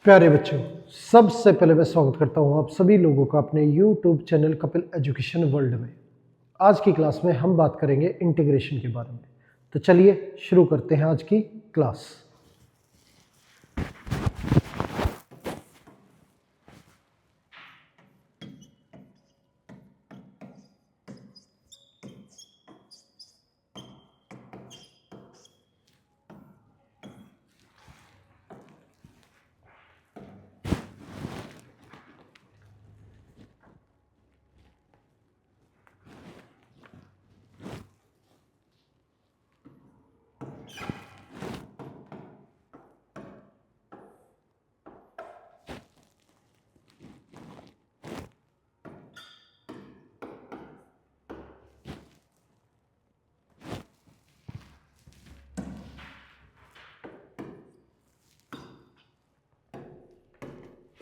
प्यारे बच्चों, सबसे पहले मैं स्वागत करता हूं आप सभी लोगों का अपने YouTube channel Kapil education world में। आज की क्लास में हम बात करेंगे इंटीग्रेशन के बारे में। तो चलिए शुरू करते हैं आज की क्लास।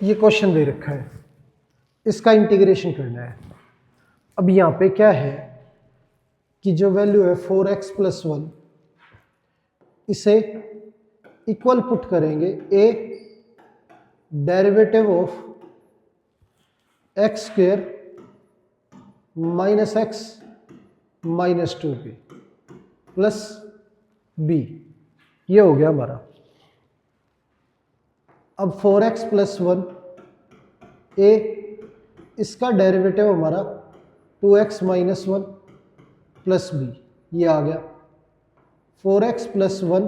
ये क्वेश्चन दे रखा है, इसका इंटीग्रेशन करना है। अब यहाँ पे क्या है कि जो वैल्यू है 4x प्लस 1, इसे इक्वल पुट करेंगे ए derivative of x square minus x minus 2 पे प्लस बी। ये हो गया हमारा। अब 4x प्लस 1 ए, इसका डेरिवेटिव हमारा 2x माइनस 1 प्लस बी, ये आ गया। 4x प्लस 1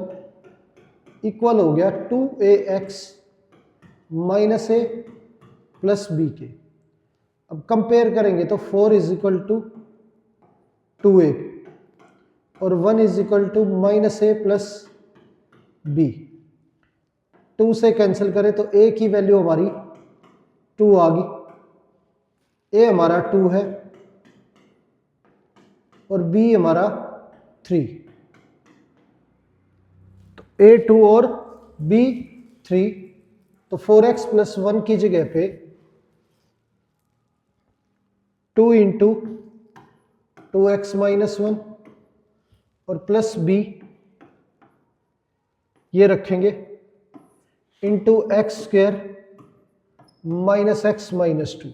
इक्वल हो गया 2ax minus a plus b के। अब कंपेयर करेंगे तो 4 इज इक्वल टू 2a और 1 is equal to minus a plus b. 2 से कैंसिल करें तो a की वैल्यू हमारी 2 आ गई, a हमारा 2 है और b हमारा 3। तो a 2 और b 3। तो 4x प्लस 1 की जगह पे 2 इंटू 2x माइनस 1 और प्लस b ये रखेंगे into x square minus x minus 2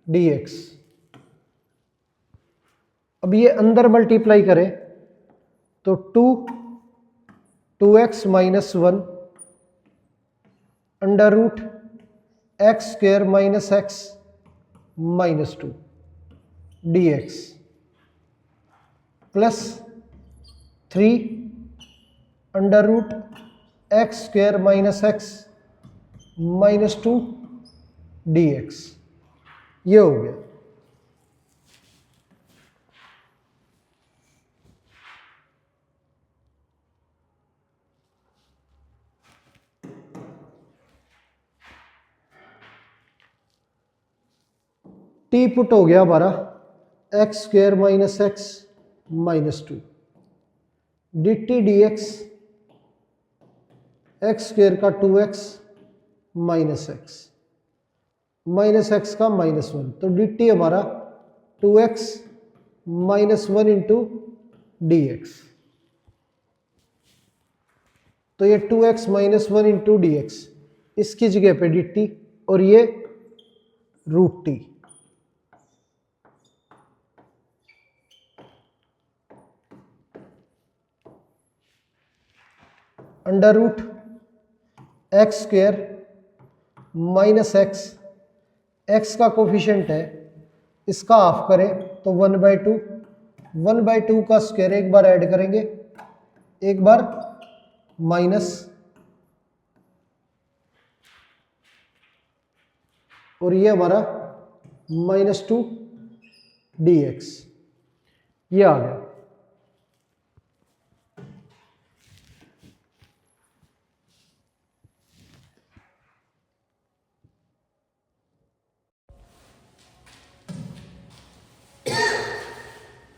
dx। अब ये अंदर मल्टीप्लाई करें तो 2x minus 1 under root x square minus x minus 2 dx plus 3 under root x square minus x minus 2 dx। ये हो गया। टी पुट हो गया हमारा x square minus x minus 2 D T D x, x square का 2x minus x का minus 1। तो d T हमारा 2x minus 1 into D x. तो ये 2x minus 1 into D x, इसकी जगह पे डी टी और ये root t. Under root x square minus x, x का कोफिशिएंट है, इसका हाफ करें तो 1/2, 1/2 का स्क्वायर एक बार ऐड करेंगे, एक बार माइनस, और ये हमारा माइनस 2 dx। ये आ गया।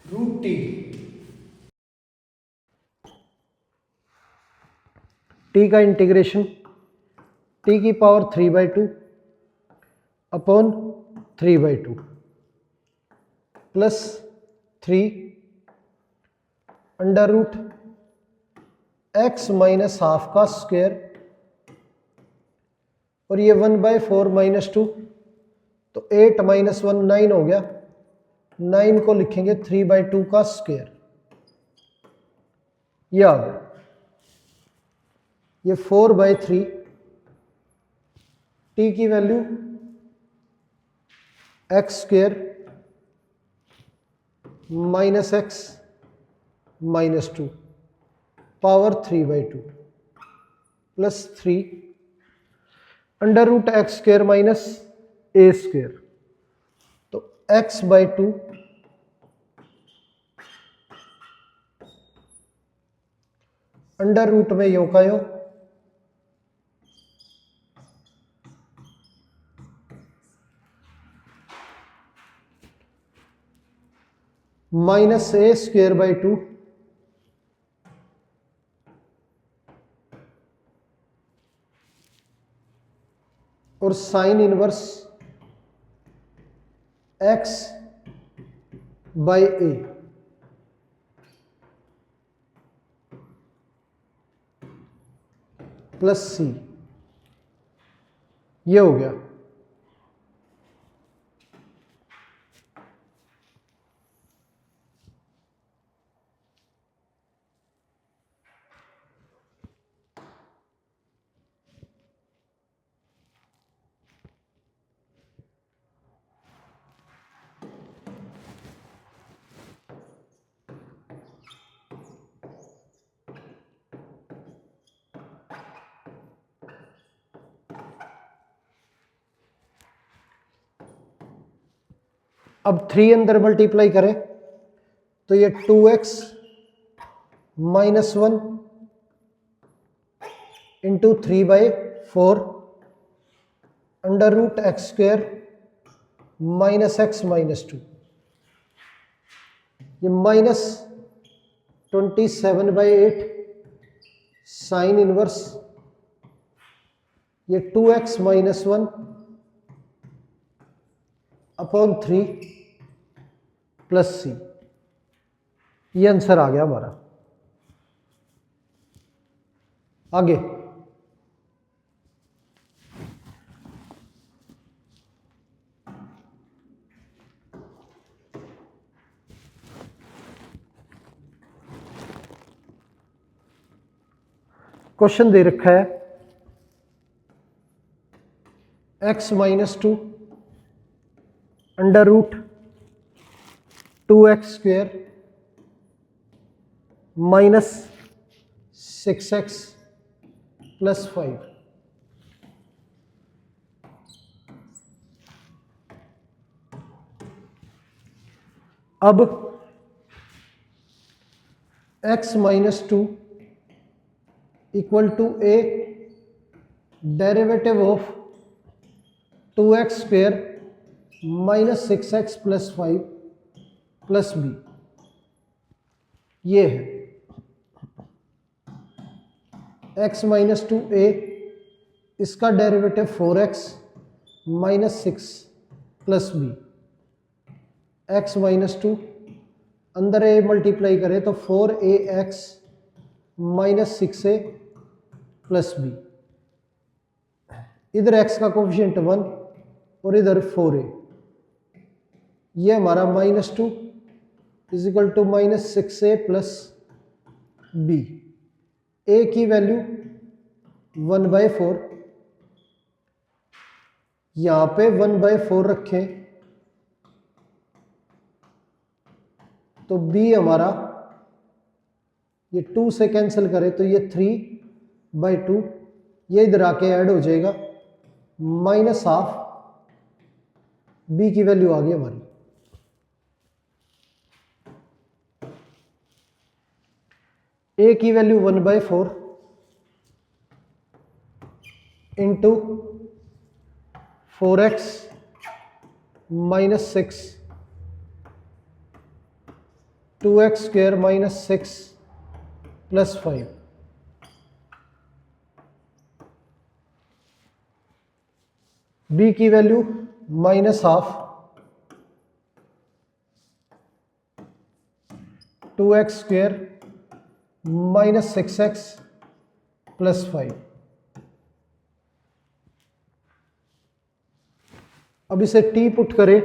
रूट टी, टी का इंटीग्रेशन टी की power 3/2 upon 3/2 plus 3 under root x minus half का स्क्वायर और ये 1/4 माइनस 2, तो 8 माइनस 1 9 हो गया। 9 को लिखेंगे 3/2 का स्क्वायर, ये आ गया। ये 4/3, t की value X square minus x minus 2 power 3/2 plus 3 under root x square minus A square, तो x/2 अंडर रूट में यो का यो माइनस ए स्क्वायर बाई 2 और sine inverse x by A plus C, ये हो गया। अब 3 अंदर मल्टीप्लाई करें तो ये 2x minus 1 into 3/4 under root x square minus x minus 2, ये माइनस 27/8 साइन इनवर्स ये 2x minus 1 upon 3 plus C, ये आंसर आ गया हमारा। आगे क्वेश्चन दे रखा है x minus 2 under root 2x square minus 6x plus 5। अब x minus 2 equal to a derivative of 2x square minus 6x plus 5 plus B, ये है x माइनस 2a, इसका derivative 4x minus 6 plus b, x minus 2 अंदर a multiply करें तो 4ax minus 6a plus B, इधर x का coefficient 1 और इधर 4a, ये हमारा minus 2 is equal to minus 6a plus B. A की वैल्यू 1/4, यहां पे 1/4 रखें तो बी हमारा ये 2 से कैंसिल करें तो ये 3/2, ये इधर आके ऐड हो जाएगा माइनस हाफ, बी की वैल्यू आ गई हमारी। ए की value 1/4 into 4x minus 6 2x square minus 6 plus 5, B की value minus half 2x square minus 6x plus 5। अब इसे t पुट करें,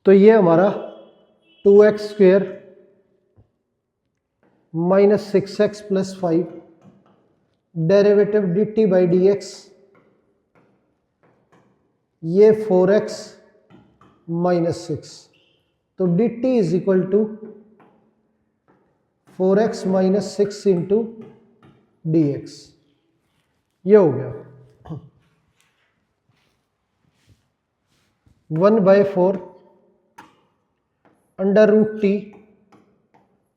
तो ये हमारा 2x² minus 6x plus 5 derivative dt by dx, ये 4x माइनस 6, तो dt is equal to 4x minus 6 into dx, ये हो गया 1/4 under root t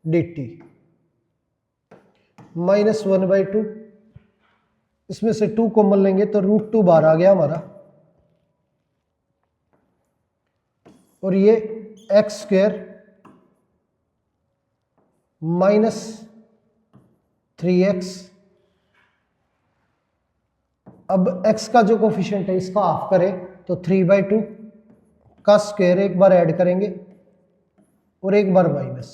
dt minus 1/2, इसमें से 2 कॉमन लेंगे तो √2 बाहर आ गया हमारा, और ये x² माइनस 3x, अब x का जो कोफिशिएंट है इसका हाफ करें तो 3/2 का स्क्वायर एक बार ऐड करेंगे और एक बार माइनस,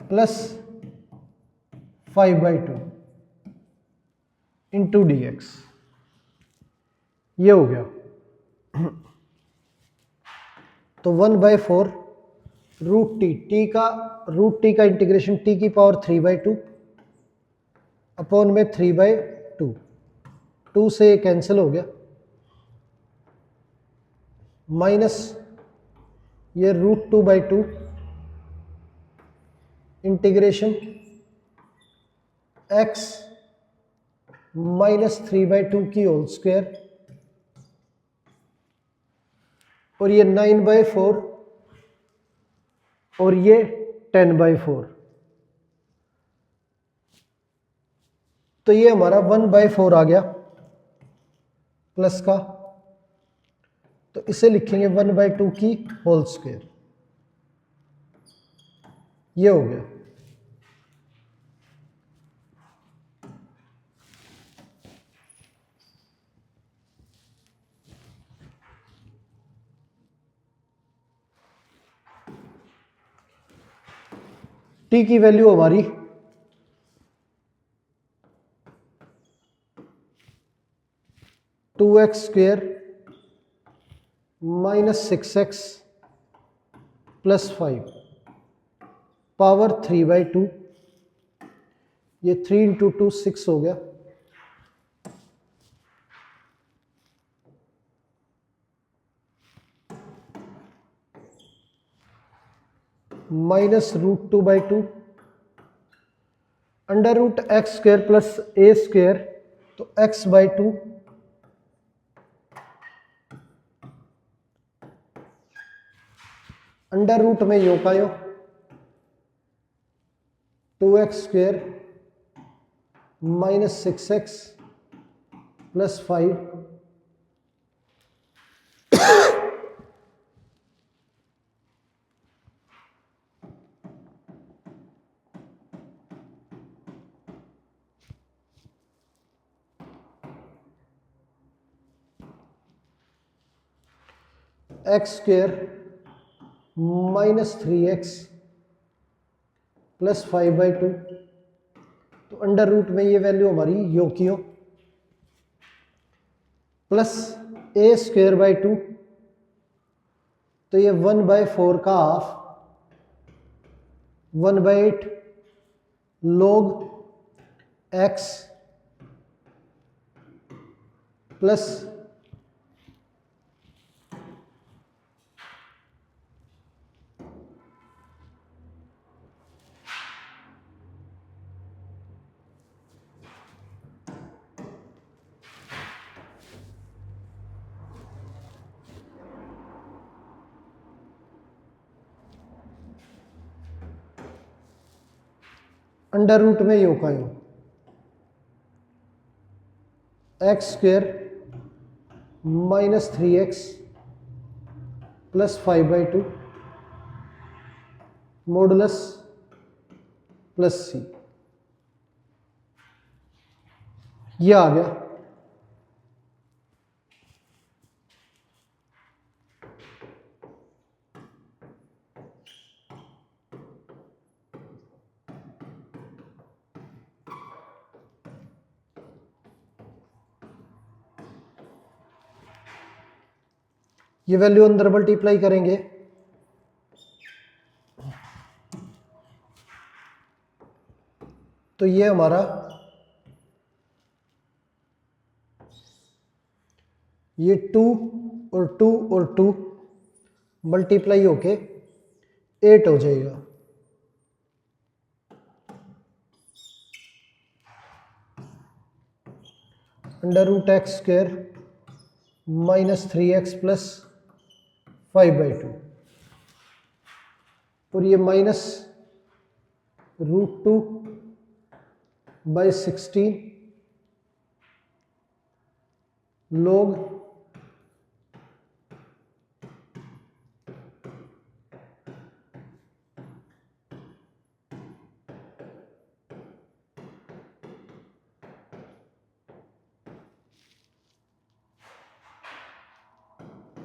प्लस 5/2 इंटू dx, ये हो गया। तो 1/4 रूट टी का इंटीग्रेशन t की पावर 3/2 अपॉन में 3/2, 2 से कैंसिल हो गया, माइनस ये √2/2 इंटीग्रेशन x माइनस 3/2 की होल स्क्वायर, और ये 9/4 और ये 10/4, तो ये हमारा 1/4 आ गया प्लस का, तो इसे लिखेंगे 1/2 की होल स्क्वायर, ये हो गया। t की वैल्यू हमारी 2x² minus 6x plus 5 power 3/2, ये 3 इंटू 2 6 हो गया, minus √2/2 under root x² plus a², तो x/2 अंडर रूट में योग का योग 2x² minus 6x plus 5 x² minus 3x plus 5/2, तो अंडर रूट में ये वैल्यू हमारी योग की हो, प्लस a²/2, तो ये 1/4 का half 1/8 log x plus under root में योग का योग x² minus 3x plus 5/2 modulus plus c, ये आ गया। ये वैल्यू अंदर मल्टीप्लाई करेंगे तो ये हमारा ये 2 और 2 और 2 मल्टीप्लाई होके 8 हो जाएगा। Under root x square minus 3x plus 5/2 और ये माइनस √2/16 log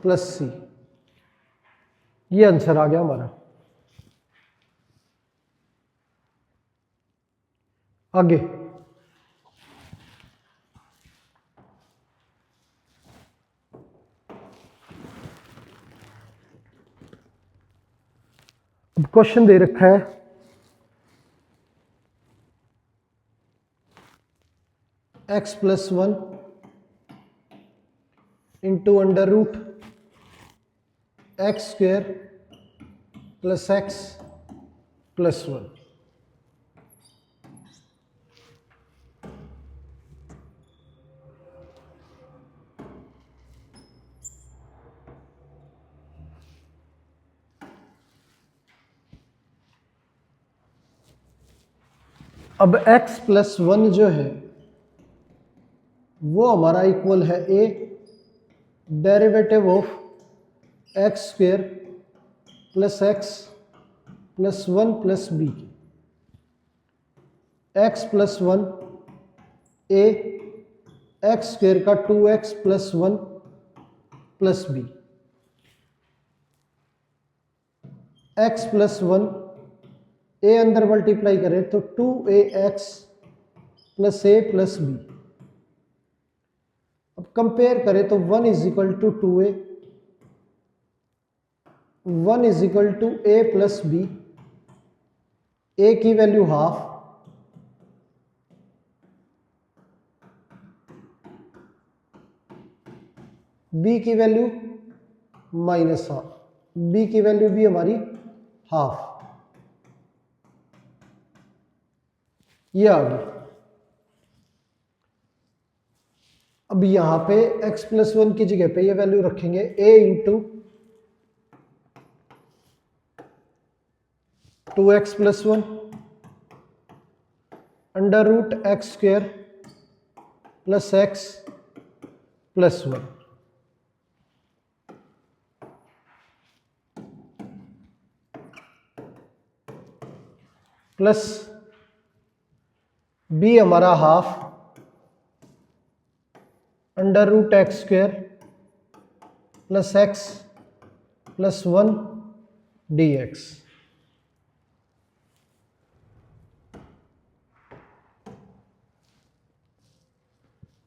प्लस सी। ये आंसर आ गया हमारा। आगे अब क्वेश्चन दे रखा है x + 1 into under root x square plus x + 1। अब x + 1 जो है वो हमारा इक्वल है a derivative of x square plus x + 1 plus b की। x + 1 a एक्स स्क्वायर का 2x + 1 plus b। x + 1 a अंदर मल्टीप्लाई करें तो 2ax + a + b। अब कंपेयर करें तो 1 = 2a 1 = a + b। a की वैल्यू हाफ b की वैल्यू माइनस हाफ। b की वैल्यू भी हमारी हाफ। ये आ गई। अब यहां पे x + 1 की जगह पे ये वैल्यू रखेंगे a × 2x + 1 under root x square plus x + 1 plus b हमारा half under root x square plus x + 1 dx।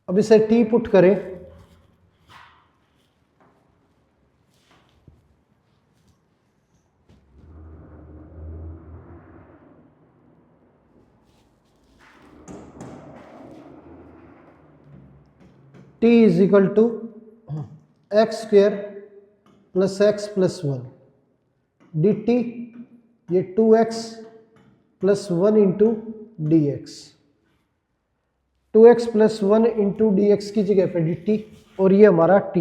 अब इसे t पुट करें t = x square plus x + 1 dt। ये 2x + 1 × dx। 2x + 1 × dx की जगह पे dt और ये हमारा t।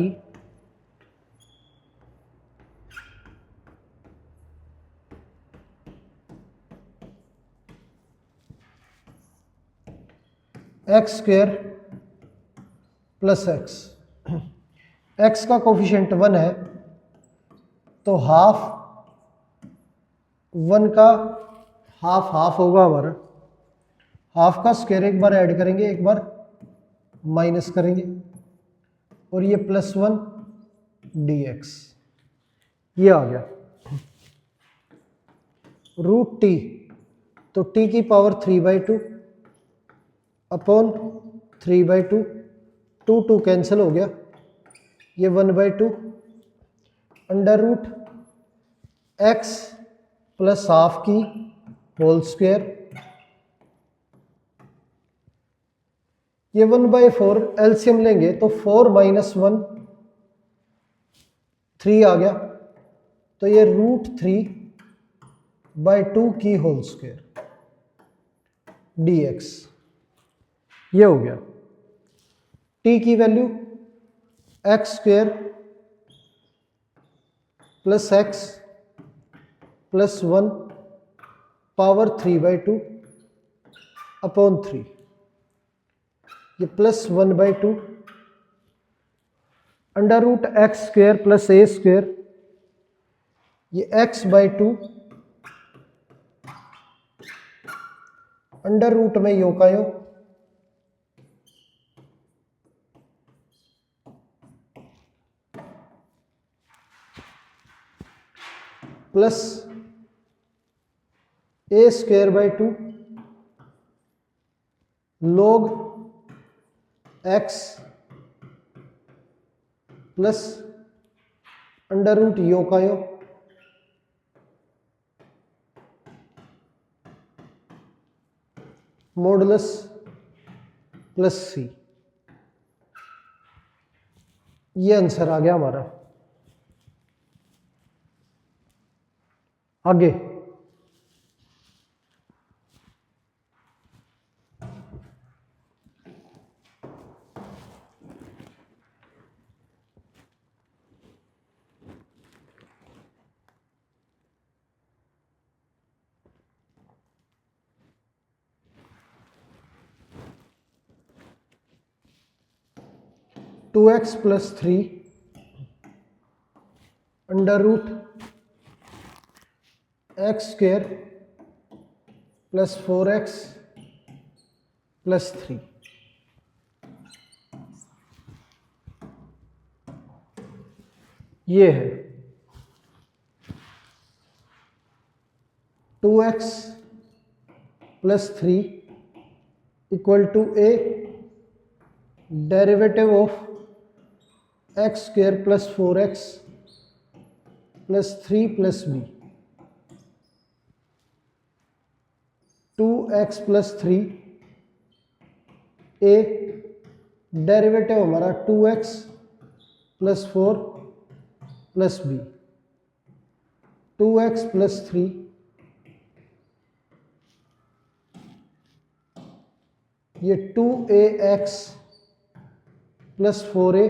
X square plus x का कोफिशिएंट 1 है तो हाफ 1 का हाफ होगा हमारा। हाफ का स्क्वायर एक बार ऐड करेंगे, एक बार माइनस करेंगे और ये +1 dx, ये आ गया। √t, तो t की पावर 3/2 अपॉन 3/2, 2 कैंसिल हो गया, ये 1/2 √x प्लस हाफ की होल स्क्वायर, ये 1/4 एलसीएम लेंगे तो 4 - 1 3 आ गया, तो ये √3/2 की होल स्क्वायर dx, ये हो गया। t की value x² plus x plus 1 power 3/2 upon 3, ये +1/2 √x² प्लस a², ये x/2 अंडर रूट में यो का यो plus a²/2 log x plus under root यो का यो मॉडुलस प्लस c, ये आंसर आ गया हमारा। आगे two X plus 3 under root x² plus 4x plus 3, ये है 2x plus 3 equal to a derivative of x² plus 4x plus 3 plus b, 2x plus 3 a derivative हमारा 2x plus 4 plus b, 2x plus 3 ये 2ax plus 4a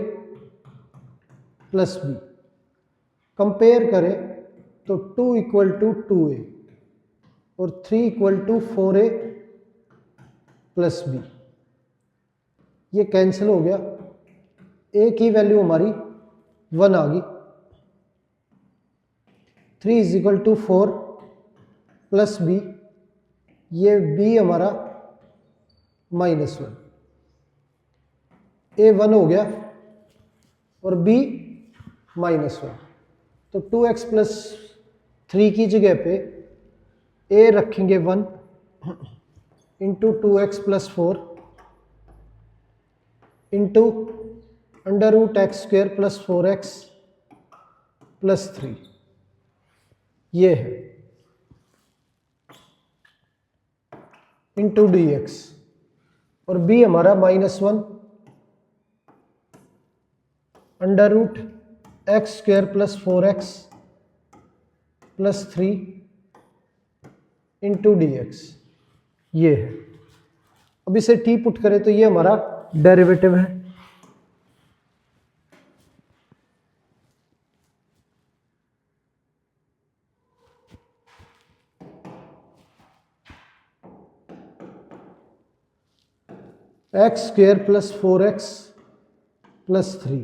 plus b, compare करें तो 2 equal to 2a और 3 equal to 4a plus b, ये cancel हो गया, a की value हमारी 1 आ गई, 3 is equal to 4 plus b, ये b हमारा -1, a 1 हो गया और b -1, तो 2x प्लस 3 की जगह पे a रखेंगे 1 into 2x plus 4 into under root x² plus 4x plus 3, ये है इंटू dx, और b हमारा -1 under root x² plus 4x plus 3 into dx, ये है। अब इसे t पुट करें तो ये हमारा डेरिवेटिव है, x² प्लस 4x प्लस 3,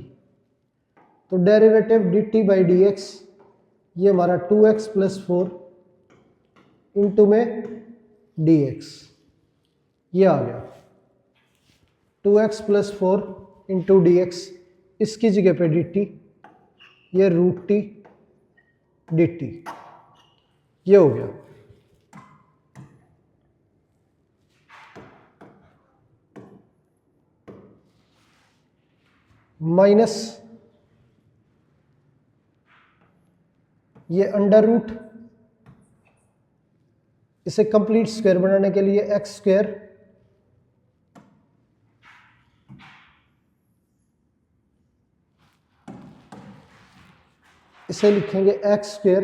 तो डेरिवेटिव dt बाई dx, ये हमारा 2x प्लस 4 इंटू में dx, ये आ गया। 2x plus 4 into D x, इसकी जगह पे डी टी, ये रूट टी डी टी, ये हो गया। माइनस ये अंडर रूट, इसे कंप्लीट स्क्वायर बनाने के लिए एक्स स्क्वायर इसे लिखेंगे एक्स स्क्वायर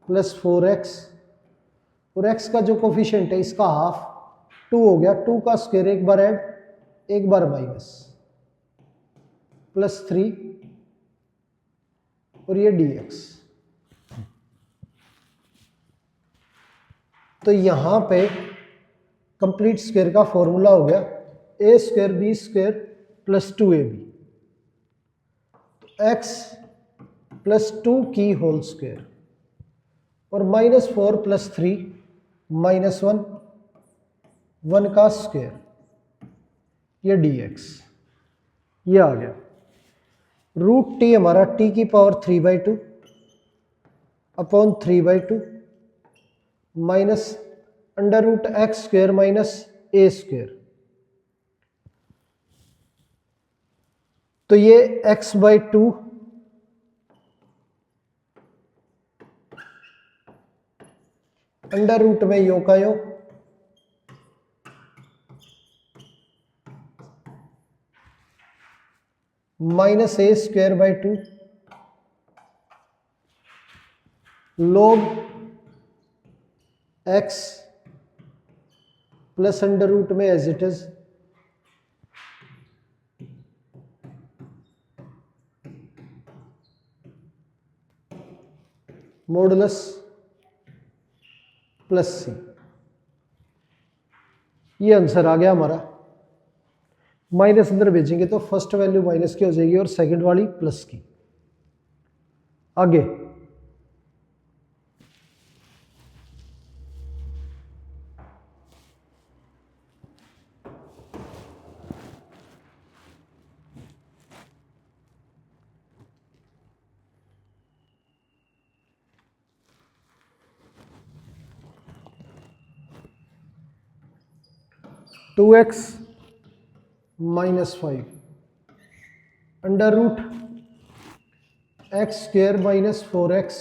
प्लस 4x, और x का जो कोफिशिएंट है इसका हाफ 2 हो गया। 2 का स्क्वायर एक बार ऐड, एक बार माइनस, प्लस 3 और ये dx। तो यहां पे कंप्लीट स्क्वायर का फॉर्मूला हो गया A square B square plus 2ab, तो x प्लस 2 की होल स्क्वायर और माइनस 4 प्लस 3 माइनस 1 1 का स्क्वायर, ये dx, ये आ गया। रूट टी हमारा t की power 3/2 upon 3/2 minus under root x square minus A square, तो ये x/2 अंडर रूट में यो का यो minus A square by 2 log x plus under root में as it is modulus plus C. ये आंसर आ गया हमारा। माइनस अंदर भेजेंगे तो फर्स्ट वैल्यू माइनस की हो जाएगी और सेकंड वाली प्लस की। आगे two x minus 5 under root x square minus 4x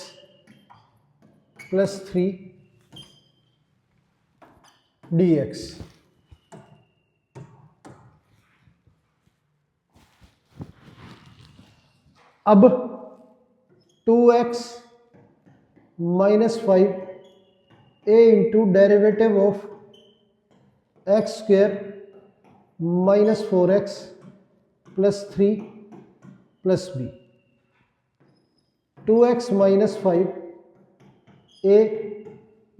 plus 3 dx। अब 2x minus 5 a into derivative of x square minus 4x plus 3 plus b. 2x minus 5 a,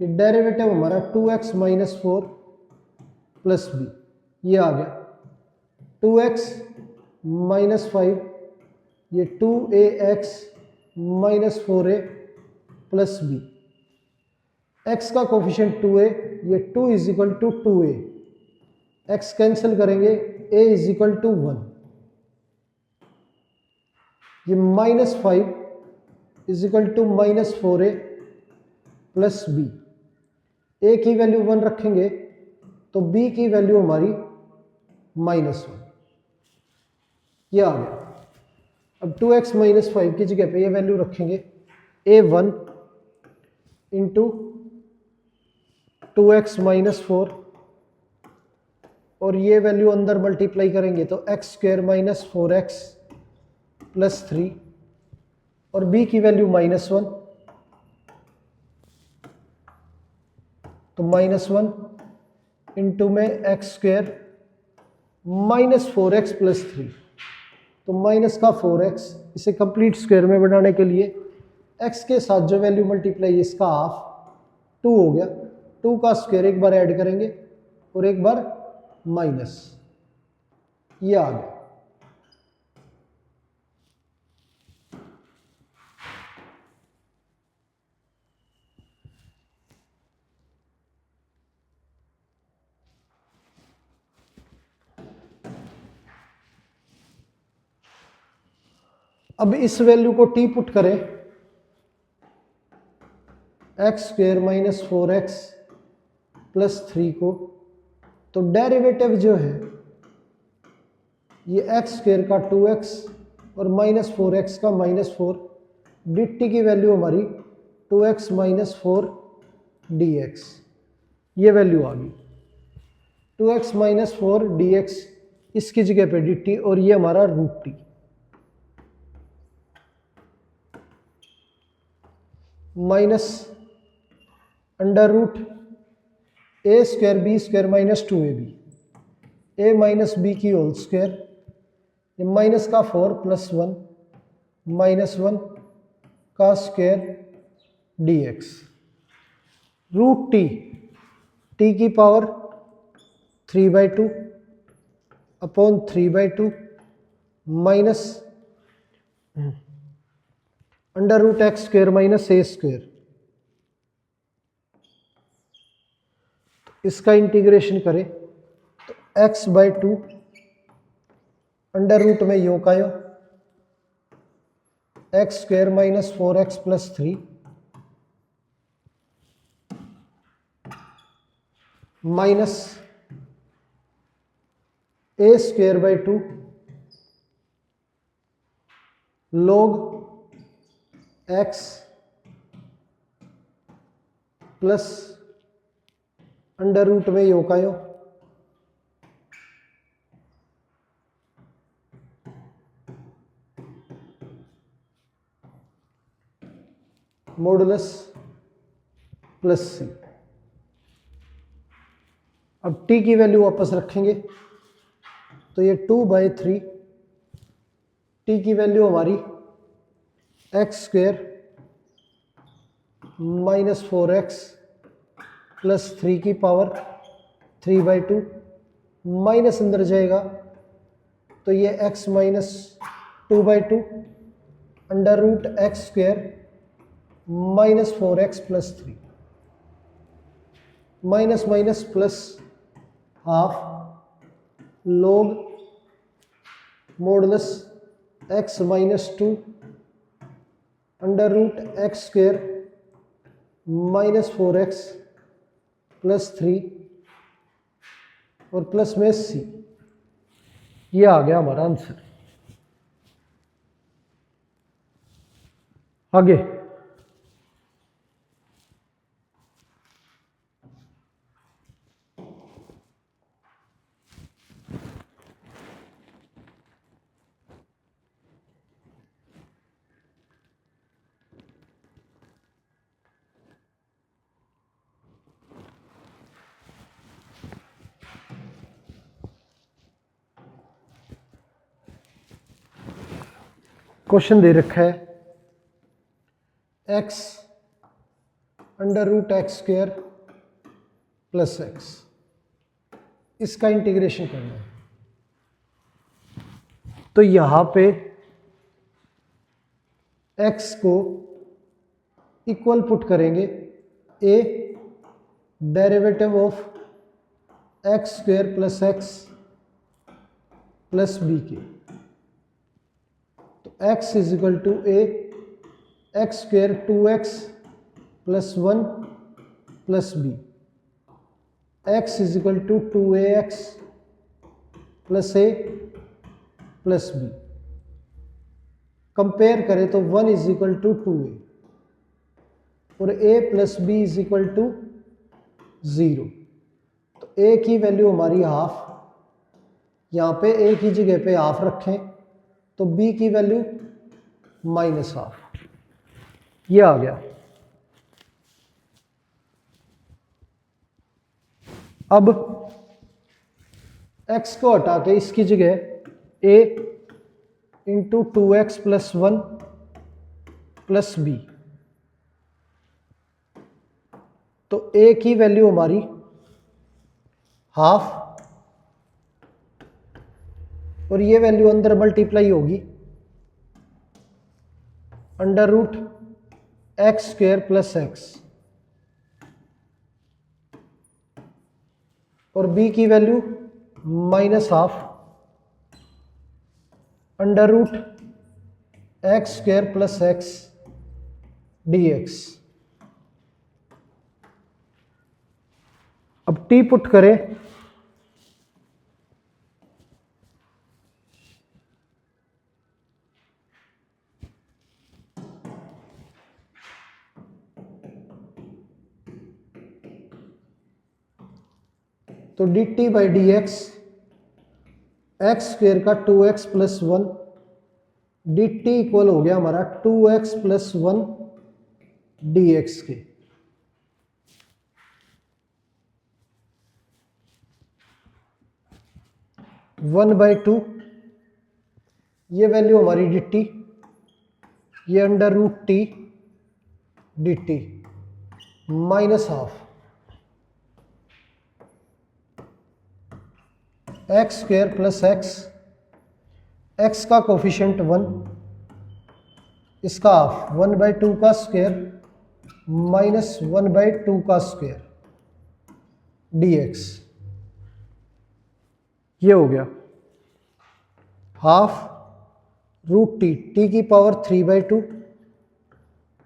ये derivative हमारा 2x माइनस 4 प्लस बी, ये आ गया। 2x minus 5 ये 2ax minus 4a plus b. x का coefficient 2a, ये 2 is equal to 2a, x cancel करेंगे a is equal to 1, ये minus 5 is equal to minus 4a plus b. a की value 1 रखेंगे तो b की value हमारी माइनस 1, ये आ गया। अब 2x माइनस 5 की जगह पे ये वैल्यू रखेंगे a1 इंटू 2x माइनस 4 और ये वैल्यू अंदर मल्टीप्लाई करेंगे तो x square minus 4x plus 3 और b की वैल्यू माइनस 1, तो माइनस 1 इंटू में x square minus 4x plus 3, तो माइनस का 4x, इसे कंप्लीट स्क्वायर में बनाने के लिए x के साथ जो वैल्यू मल्टीप्लाई इसका हाफ 2 हो गया। 2 का स्क्वायर एक बार ऐड करेंगे और एक बार माइनस, ये आ गया। अब इस वैल्यू को टी पुट करें, x square minus 4x plus 3 को, तो डेरिवेटिव जो है ये एक्स स्क्वेयर का 2x और माइनस 4x का माइनस 4, डी टी की वैल्यू हमारी 2x माइनस 4 dx, ये वैल्यू आ गई 2x माइनस 4 dx, इसकी जगह पे dt, और ये हमारा root T minus under root A square B square minus 2ab, A minus B की होल स्क्वायर, ये माइनस का 4 प्लस 1 माइनस 1 का square dx, root T, T की power 3/2 upon 3/2 minus under root x square minus A square, इसका integration करें तो x/2 under root में योग का यो X square minus 4x plus 3 minus A square by 2 log x plus under root में योग का यो मॉडुलस प्लस सी। अब टी की वैल्यू वापस रखेंगे तो ये 2/3, टी की वैल्यू हमारी x square minus 4x plus 3 की पावर 3/2, माइनस अंदर जाएगा तो ये x minus 2/2 under root x square minus 4x plus 3, minus minus plus half log मॉडुलस x minus 2 under root x square minus 4x plus 3 और plus में c, ये आ गया हमारा आंसर। आगे क्वेश्चन दे रखा है x under root x square plus x, इसका इंटीग्रेशन करना है। तो यहां पे x को इक्वल पुट करेंगे a derivative of x square plus x plus b के, तो x is equal to a x square 2x plus 1 plus b, x is equal to 2ax plus a plus b. Compare करें तो 1 is equal to 2a और a plus b is equal to 0, तो a की value हमारी half, यहाँ पे a की जगह पे हाफ रखें तो b की वैल्यू माइनस हाफ, ये आ गया। अब x को हटा के इसकी जगह a into 2x plus 1 plus b, तो a की वैल्यू हमारी हाफ और ये वैल्यू अंदर मल्टीप्लाई होगी under root x square plus x, और b की value minus half under root x square plus x d x. अब टी पुट करें, तो d t by d x, x square का 2x plus 1, D T equal हो गया हमारा 2x plus 1 d x के। वन बाई टू, ये value हमारी डी टी, ये under root t d t minus half x square plus x, x का coefficient 1, इसका हाफ 1/2 का स्क्वायर माइनस 1/2 का स्क्वायर डी एक्स। ये हो गया हाफ रूट टी, टी की पावर 3/2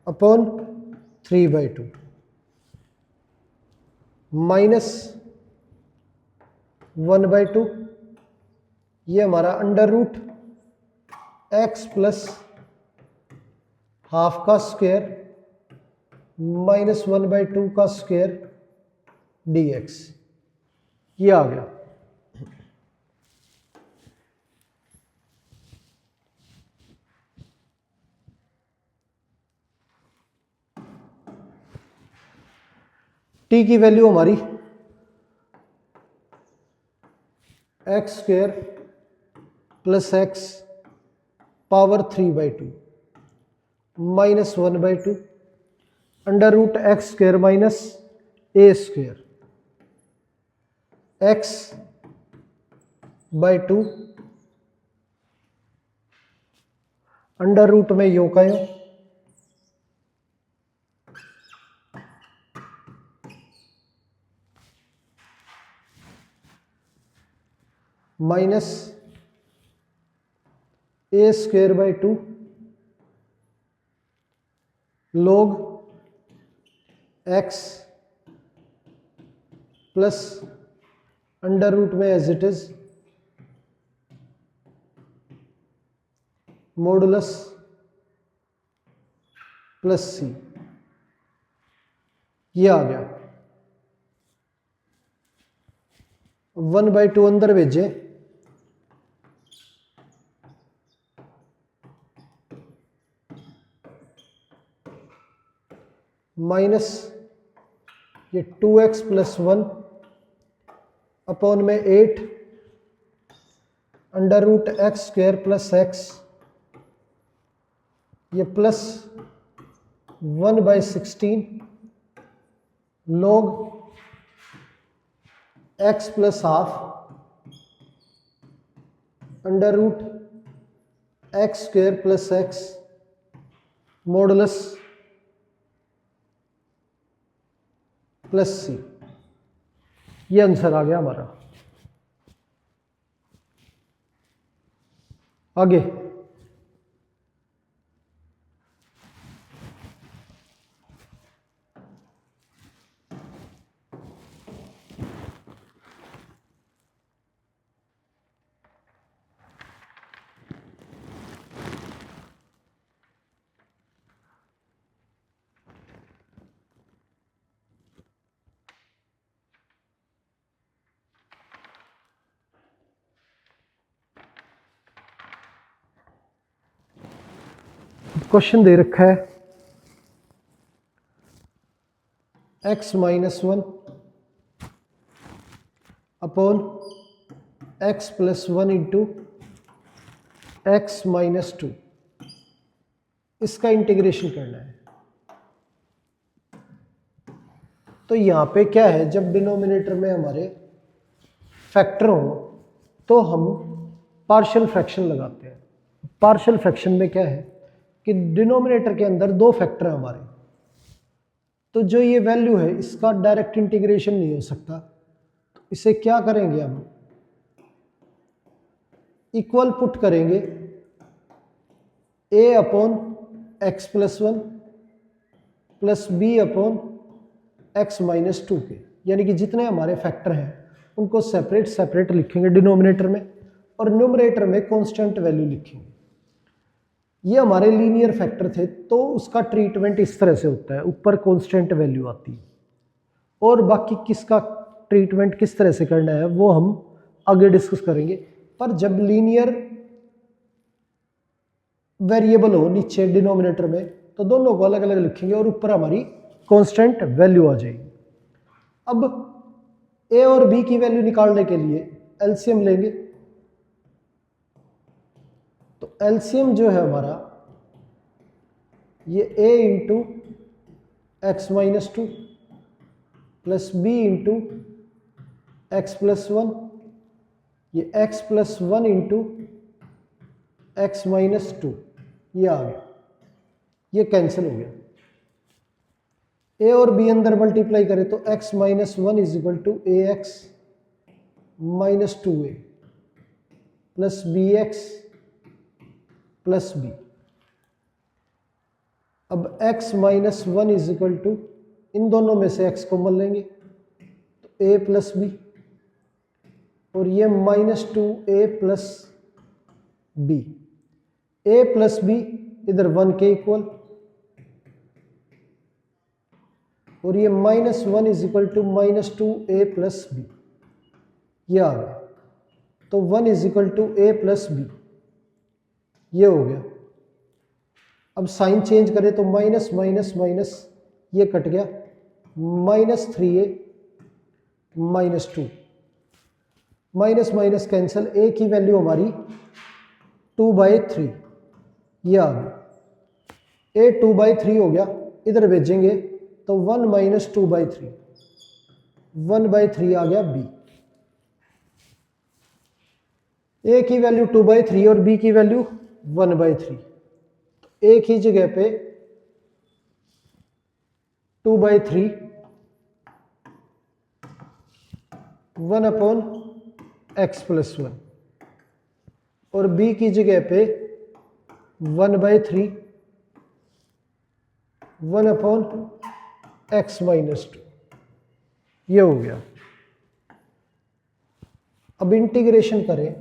अपॉन 3/2 माइनस 1/2, ये हमारा under root x plus half का स्क्वायर माइनस 1/2 का स्क्वायर डी एक्स, ये आ गया। टी की वैल्यू हमारी X square plus X power 3/2 minus 1/2 under root x square minus A square X by 2 under root में यो का यो minus A square by 2 log X plus under root में as it is modulus plus C, ये आ गया। 1/2 अंदर भेजे, माइनस ये 2x प्लस 1 अपॉन में 8 under root x square plus X, ये plus 1/16 log X plus half under root x square plus X modulus plus C, ये आंसर आ गया हमारा। आगे क्वेश्चन दे रखा है x minus 1 upon x plus 1 into x minus 2, इसका इंटीग्रेशन करना है। तो यहाँ पे क्या है, जब डिनोमिनेटर में हमारे फैक्टर हो तो हम पार्शियल फ्रैक्शन लगाते हैं। पार्शियल फ्रैक्शन में क्या है कि डिनोमिनेटर के अंदर दो फैक्टर है हमारे, तो जो ये वैल्यू है इसका डायरेक्ट इंटीग्रेशन नहीं हो सकता। तो इसे क्या करेंगे, हम इक्वल पुट करेंगे A upon X plus one plus B upon X minus two के, यानी कि जितने हमारे फैक्टर हैं उनको सेपरेट सेपरेट लिखेंगे डिनोमिनेटर में और न्यूमरेटर में कांस्टेंट वैल्यू लिखेंगे। ये हमारे लीनियर फैक्टर थे, तो उसका ट्रीटमेंट इस तरह से होता है, ऊपर कांस्टेंट वैल्यू आती है, और बाकी किसका ट्रीटमेंट किस तरह से करना है वो हम आगे डिस्कस करेंगे। पर जब लीनियर वेरिएबल हो नीचे डिनोमिनेटर में तो दोनों को अलग अलग लिखेंगे और ऊपर हमारी कांस्टेंट वैल्यू आ जाएगी। अब ए और बी की वैल्यू निकालने के लिए एलसीएम लेंगे, तो एलसीएम जो है हमारा ये a into x minus two plus b into x plus one, ये x plus one into x minus two, ये आ गया, ये कैंसिल हो गया। a और b अंदर मल्टीप्लाई करें तो x minus one is equal to A X minus two A plus B X plus B. अब x minus one is equal to, इन दोनों में से x कॉमन लेंगे तो a प्लस बी, और ये minus two A plus B, A plus B इधर वन के इक्वल, और ये minus one is equal to minus two A plus B, ये आ गया। तो one is equal to A plus B, ये हो गया। अब साइन चेंज करें तो माइनस माइनस माइनस ये कट गया, minus three A minus two, minus minus cancel, A की वैल्यू हमारी 2/3, ये आ गया। ए 2/3 हो गया, इधर भेजेंगे तो 1 माइनस 2/3, 1/3 आ गया बी। ए की वैल्यू 2/3 और बी की वैल्यू 1/3, तो ए की जगह पे 2/3 1 अपॉन एक्स प्लस वन, और b की जगह पे 1/3 1 अपॉन एक्स माइनस टू, ये हो गया। अब इंटीग्रेशन करें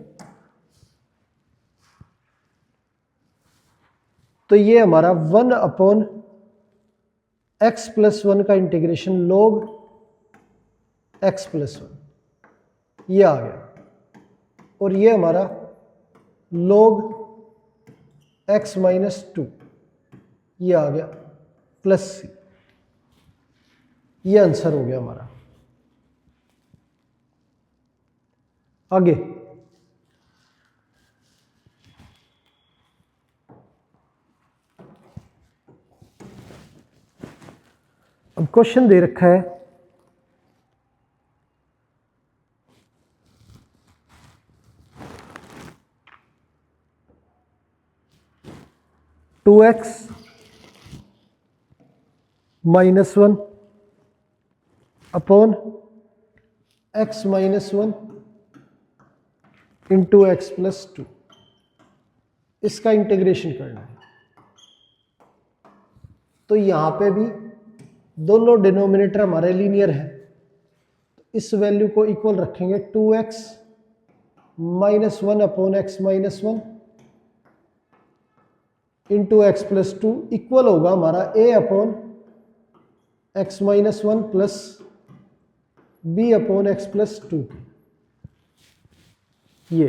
तो ये हमारा 1 अपॉन एक्स प्लस वन का integration log x plus one, ये आ गया, और ये हमारा log x माइनस टू, ये आ गया प्लस सी, ये आंसर हो गया हमारा। आगे अब क्वेश्चन दे रखा है 2x minus one upon X minus one into x plus to, इसका इंटीग्रेशन करना है। तो यहां पे भी दोनों डिनोमिनेटर हमारे लीनियर है, तो इस वैल्यू को इक्वल रखेंगे 2x minus one upon X minus one into x plus two, equal होगा हमारा a upon X minus one plus B upon X plus two. ये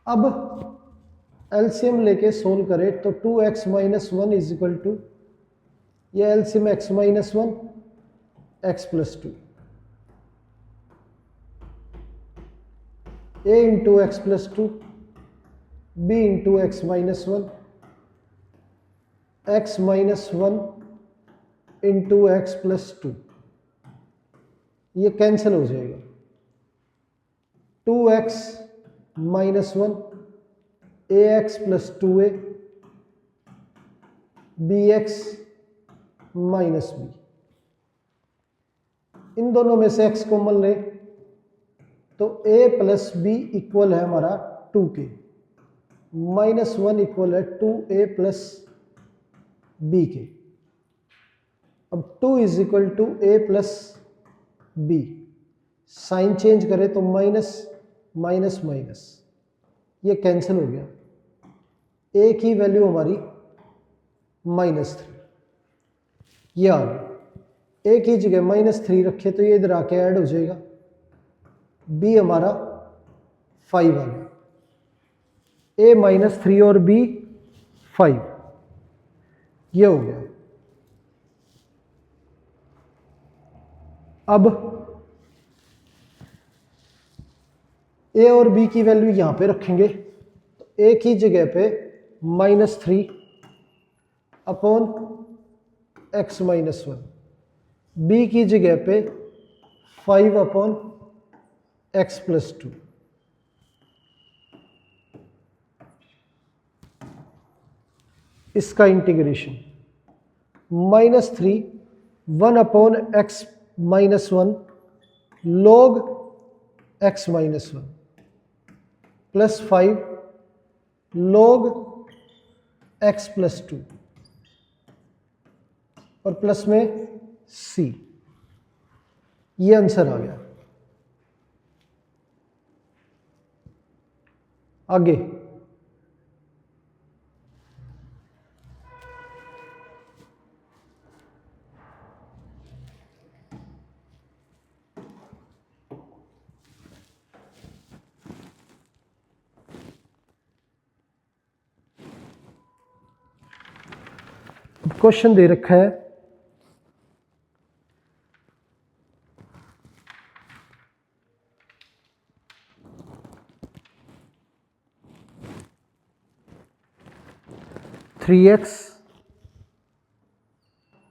अब एलसीएम लेके सोल्व करें तो 2x minus one is equal to, ये LCM x minus one X plus two, a into x plus two b into x minus one X minus one into x plus two, ये cancel हो जाएगा। 2x minus one a x plus two a b x minus b, इन दोनों में से x common ले तो a plus B equal है हमारा 2k, -1 इक्वल है 2a प्लस बी के। अब 2 is equal to A plus b, sign change करें तो माइनस माइनस माइनस, ये कैंसिल हो गया। ए की वैल्यू हमारी -3, ये आ गया। ए की जगह -3 रखे तो ये इधर आके ऐड हो जाएगा। बी हमारा 5 आ गया। ए -3 और बी 5, ये हो गया। अब ए और बी की वैल्यू यहां पे रखेंगे तो ए की जगह पे -3 अपॉन x-1, बी की जगह पे 5 अपॉन x+2। इसका integration -3 1 upon x-1 log x-1 plus 5 log x+2 और प्लस में c, ये आंसर आ गया। आगे क्वेश्चन दे रखा है 3x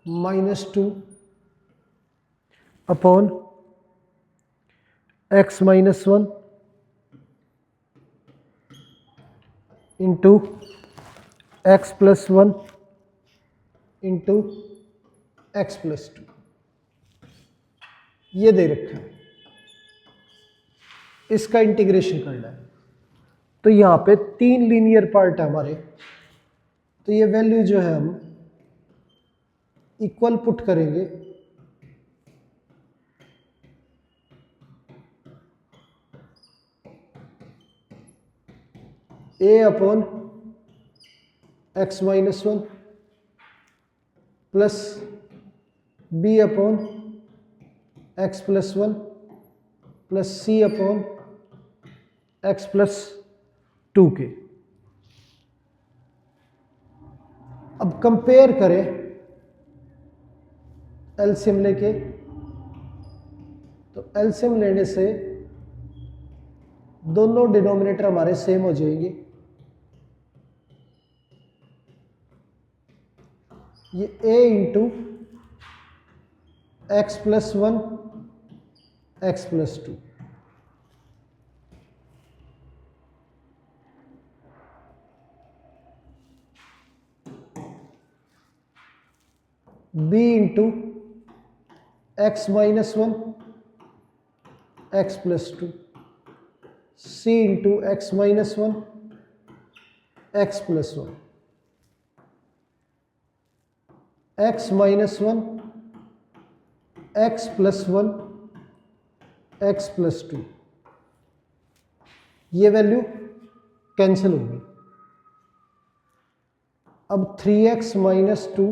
-2 upon x-1 into x+1 into x+2, ये दे रखा है। इसका इंटीग्रेशन करना है तो यहां पे 3 लीनियर पार्ट है हमारे, तो ये वैल्यू जो है हम इक्वल पुट करेंगे। a upon x-1 plus b upon x+1 plus c upon x+2 के। अब कंपेयर करें एलसीएम लेके, तो एलसीएम लेने से दोनों डिनोमिनेटर हमारे सेम हो जाएंगे। ये a into x+1 x+2, b into x-1 x+2, c into x-1 x+1, x-1 x+1 x+2, ये वैल्यू कैंसिल होगी। अब 3x - 2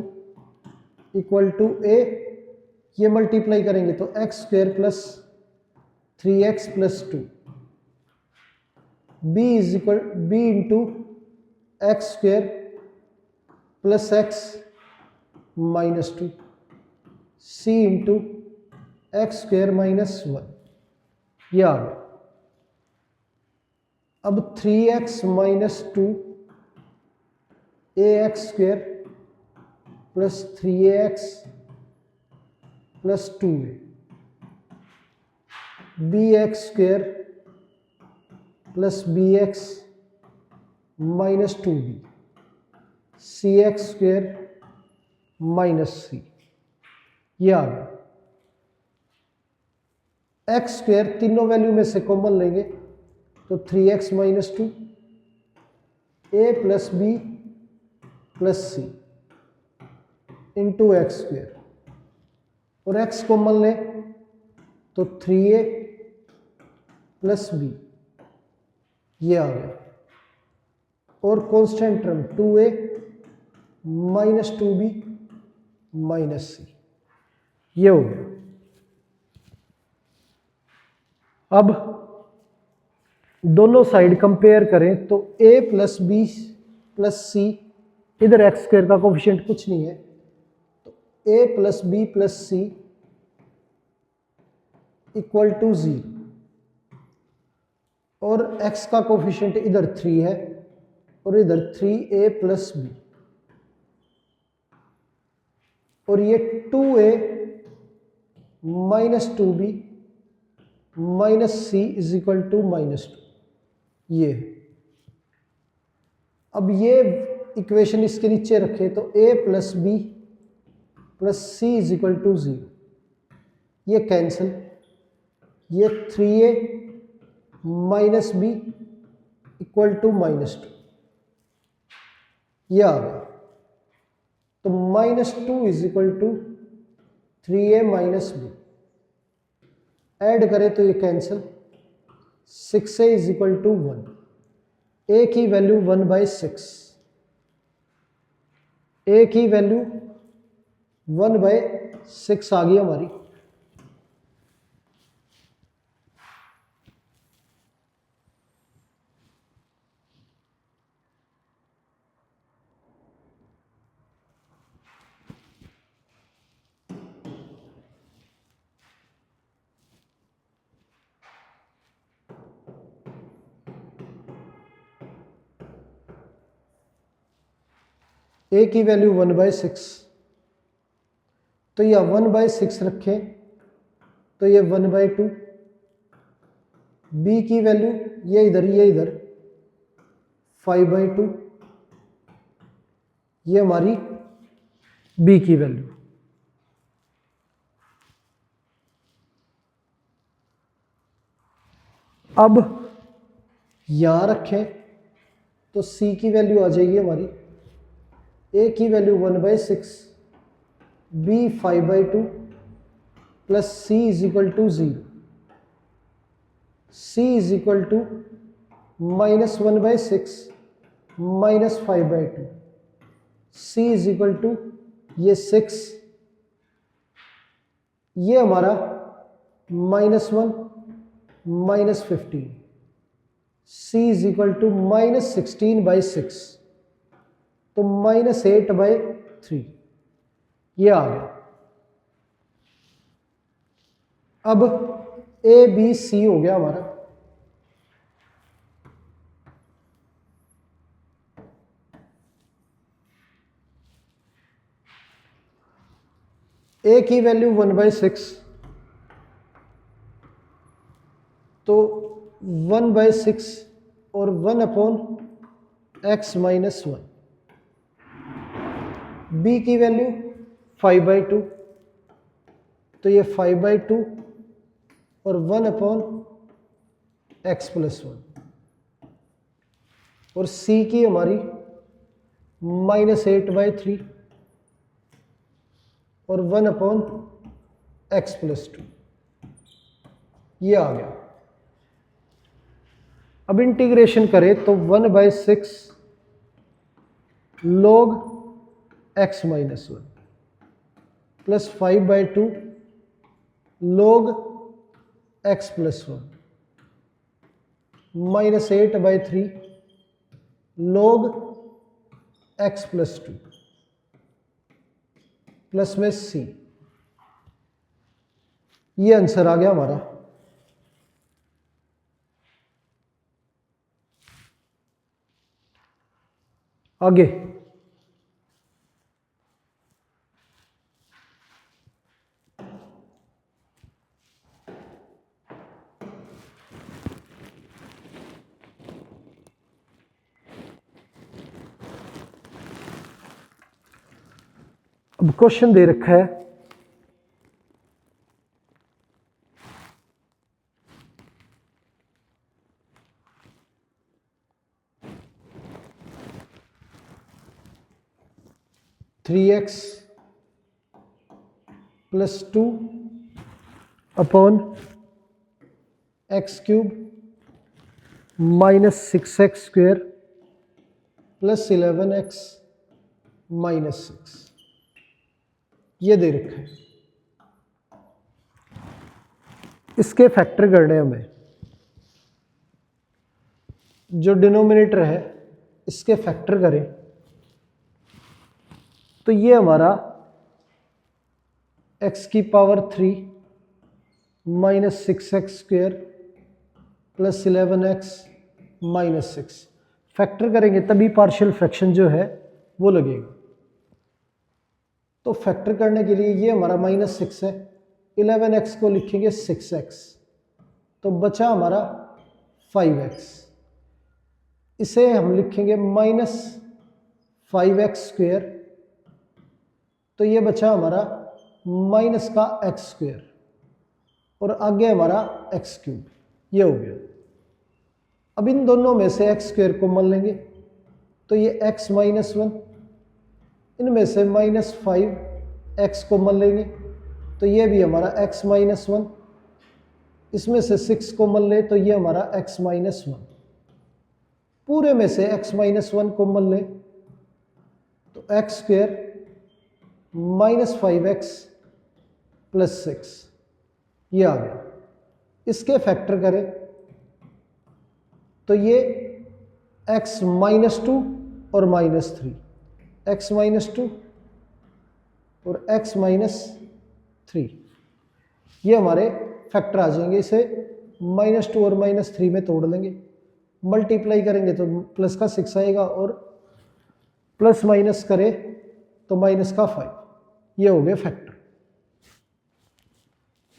इक्वल टू a, ये मल्टीप्लाई करेंगे तो x² plus 3x+2, b into x² plus x-2, c into x² -1, ये आ गया। अब 3x - 2 ax² plus 3ax plus 2a, bx² plus bx -2b, cx² -c, ये आ गया। x² तीनों वैल्यू में से कॉमन लेंगे तो 3x - 2 a plus b plus c into x square, और एक्स कॉमन ले तो 3a प्लस बी ये आ गया, और constant term 2a minus 2b minus c ये हो गया। अब दोनों साइड कंपेयर करें तो a प्लस बी प्लस सी, इधर एक्स स्क्वायर का कोफिशिएंट कुछ नहीं है, तो a plus b plus c equal to 0, और x का कोफिशिएंट इधर 3 है और इधर 3a प्लस बी, और ये 2a minus 2b minus c is equal to -2 ये। अब ये इक्वेशन इसके नीचे रखे तो a plus b plus c is equal to 0, ये कैंसिल, ये 3a minus B equal to -2 ये आ गया, तो -2 is equal to 3a minus b, add करें तो ये cancel, 6a is equal to 1, a की वैल्यू 1/6, a की वैल्यू 1/6 आ गई हमारी। a की वैल्यू 1/6, तो यह 1/6 रखें तो ये 1/2, b की वैल्यू ये इधर 5/2, ये हमारी b की वैल्यू। अब यहां रखें तो c की वैल्यू आ जाएगी हमारी, a की value 1/6, b 5/2 plus c is equal to 0, c is equal to -1/6 minus 5/2, c is equal to ये 6, ये हमारा -1 -15, c इज इक्वल टू -16/6, तो -8/3 ये आ गया। अब a b c हो गया हमारा, a की वैल्यू 1/6, तो 1/6 और 1/x माइनस 1, b की वैल्यू 5/2, तो ये 5/2 और 1/x प्लस 1, और c की हमारी -8/3 और 1/x प्लस 2 ये आ गया। अब इंटीग्रेशन करें तो 1/6 log x minus 1 plus 5/2 log x plus 1 -8/3 log x plus 2 plus में c, ये आंसर आ गया हमारा। आगे अब क्वेश्चन दे रखा है 3x plus 2 upon x cube minus 6x square plus 11x minus 6, ये दे रखा है। इसके फैक्टर करने हमें, जो डिनोमिनेटर है इसके फैक्टर करें तो ये हमारा x की power 3 minus 6x square plus 11x minus 6, factor करेंगे तभी पार्शियल फ्रैक्शन जो है वो लगेगा। तो फैक्टर करने के लिए ये हमारा माइनस 6 है, 11x को लिखेंगे 6x, तो बचा हमारा 5x। इसे हम लिखेंगे माइनस 5x स्क्वेयर, तो ये बचा हमारा माइनस का x स्क्वेयर और आगे हमारा x क्यूब, ये हो गया। अब इन दोनों में से x स्क्वेयर को मान लेंगे तो ये x माइनस 1, इनमें से माइनस 5x को मान लेंगे तो ये भी हमारा x माइनस 1, इसमें से 6 को मान ले तो ये हमारा x माइनस 1, पूरे में से x माइनस 1 को मान ले तो x square minus 5x plus 6, ये आ गया। इसके फैक्टर करें तो ये x माइनस 2 और माइनस 3, x माइनस 2 और x माइनस 3, ये हमारे फैक्टर आ जाएंगे। इसे माइनस 2 और माइनस 3 में तोड़ लेंगे, मल्टीप्लाई करेंगे तो प्लस का 6 आएगा और प्लस माइनस करें तो माइनस का 5, ये हो गए फैक्टर।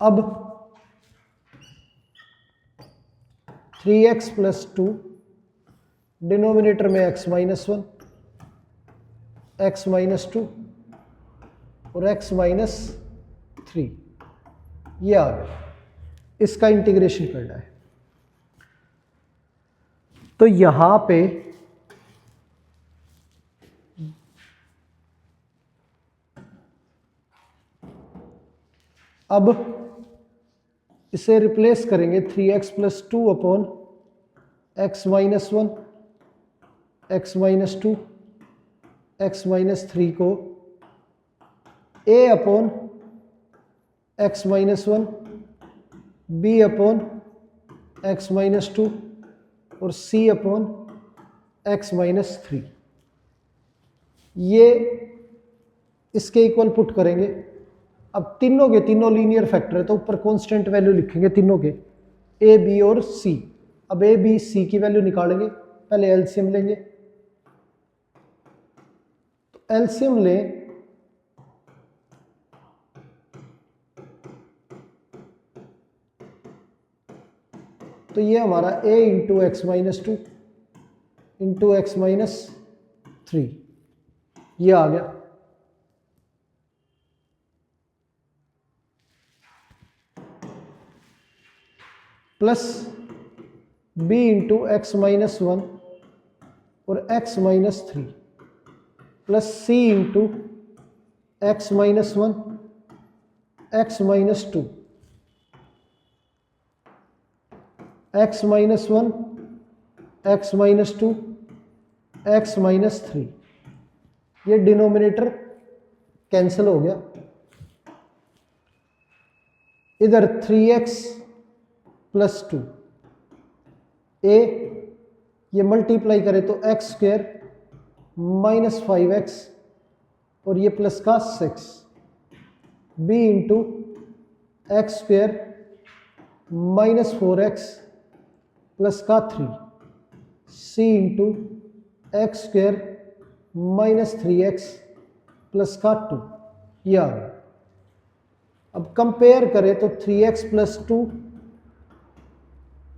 अब 3x प्लस 2, डिनोमिनेटर में x माइनस 1, x माइनस 2 और x माइनस 3, ये आ गया। इसका इंटीग्रेशन करना है तो यहां पे अब इसे रिप्लेस करेंगे 3x plus 2 upon x minus 1, x minus 2, x minus 3 को a upon x minus 1, b upon x minus 2 और c अपॉन x माइनस 3, ये इसके इक्वल पुट करेंगे। अब तीनों के तीनों लीनियर फैक्टर है तो ऊपर कांस्टेंट वैल्यू लिखेंगे तीनों के, a b और c। अब a b c की वैल्यू निकालेंगे, पहले एलसीएम लेंगे, तो एलसीएम लें तो ये हमारा a into x minus 2 into x minus 3, ये आ गया। Plus b into x minus 1 और x minus 3 plus c into x minus 1, x minus 2, x minus 1, x minus 2, x minus 3, ये डिनोमिनेटर कैंसिल हो गया। इधर 3x प्लस 2 a, ये multiply करें तो x स्क्वेयर माइनस 5x और ये प्लस का 6, b into x square minus 4x plus का 3, c into x square minus 3x plus का 2, ये आ गया। अब कंपेयर करें तो 3x प्लस 2,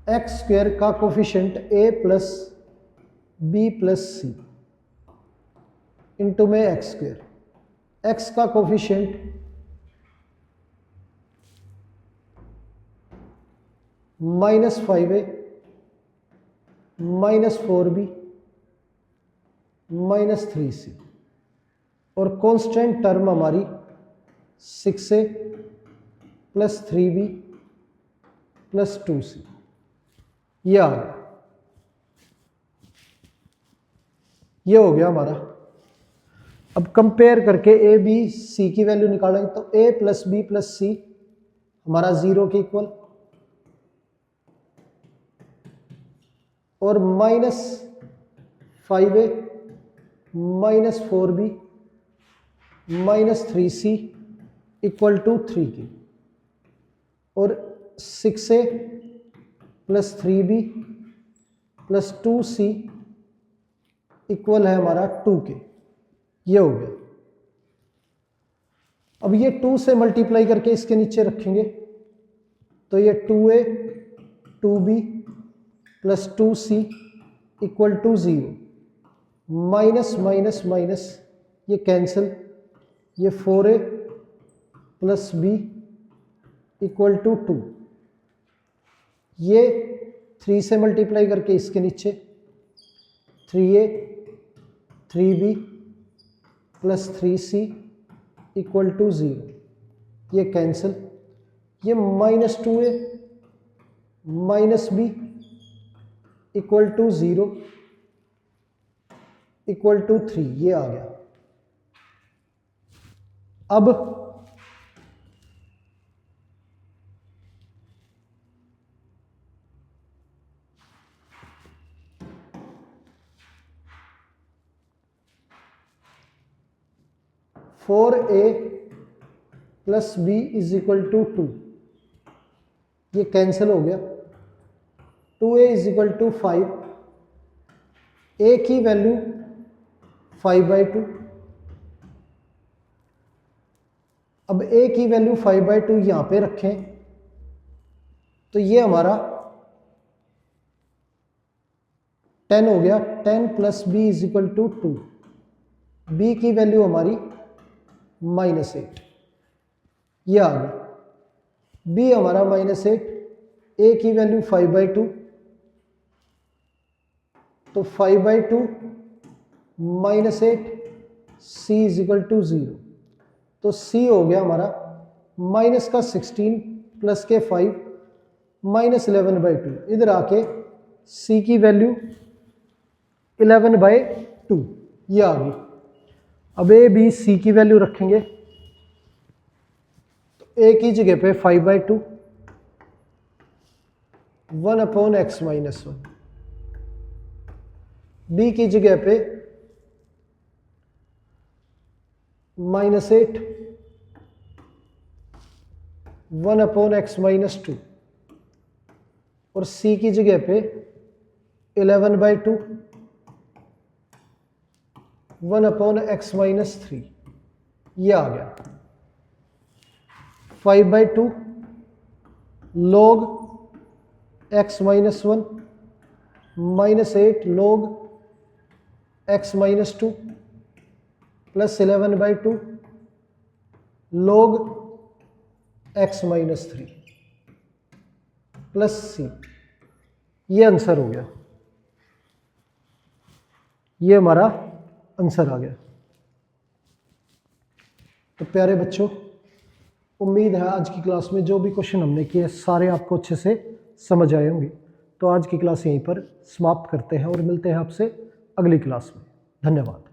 एक्स स्क्वेयर का coefficient a plus b plus c into में एक्स स्क्वेयर, x का coefficient minus 5a minus 4b minus 3c, और कांस्टेंट टर्म हमारी 6a plus 3b plus 2c, ये आ गया। ये हो गया हमारा। अब कंपेयर करके ए बी सी की वैल्यू निकालेंगे तो a प्लस बी प्लस सी हमारा 0 के इक्वल, और -5a -4b -3c equal to 3 की, और 6a plus 3b plus 2c equal है हमारा 2 के। ये हो गया। अब ये 2 से मल्टीप्लाई करके इसके नीचे रखेंगे तो ये 2a 2b plus 2c equal to 0, minus minus minus ये कैंसिल, ये 4a plus b equal to 2, ये 3 से मल्टीप्लाई करके इसके नीचे 3a 3b plus 3c equal to 0, ये कैंसिल, ये -2a minus b equal to 0 equal to 3, ये आ गया। अब four a plus b is equal to 2, ये कैंसिल हो गया। 2a इज इक्वल टू 5, ए की वैल्यू 5/2। अब a की वैल्यू 5/2 यहां पे रखें तो ये हमारा 10 हो गया। 10 plus b is equal to 2, b की वैल्यू हमारी -8, ये आ गया। b हमारा -8, a की वैल्यू 5/2, तो 5/2 -8 c इज इक्वल टू 0, तो c हो गया हमारा माइनस का 16 प्लस के 5 -11/2, इधर आके c की वैल्यू 11/2, ये आ गई। अब a b c की वैल्यू रखेंगे तो a की जगह पे 5/2 1/x-1, b की जगह पे -8 1/x-2, और c की जगह पे 11/2 1/x-3, ये आ गया। 5/2 log x-1 -8 log x-2 plus 11/2 log x-3 plus c, ये आंसर हो गया। ये हमारा आंसर आ गया। तो प्यारे बच्चों, उम्मीद है आज की क्लास में जो भी क्वेश्चन हमने किए सारे आपको अच्छे से समझ आए होंगे। तो आज की क्लास यहीं पर समाप्त करते हैं और मिलते हैं आपसे अगली क्लास में। धन्यवाद।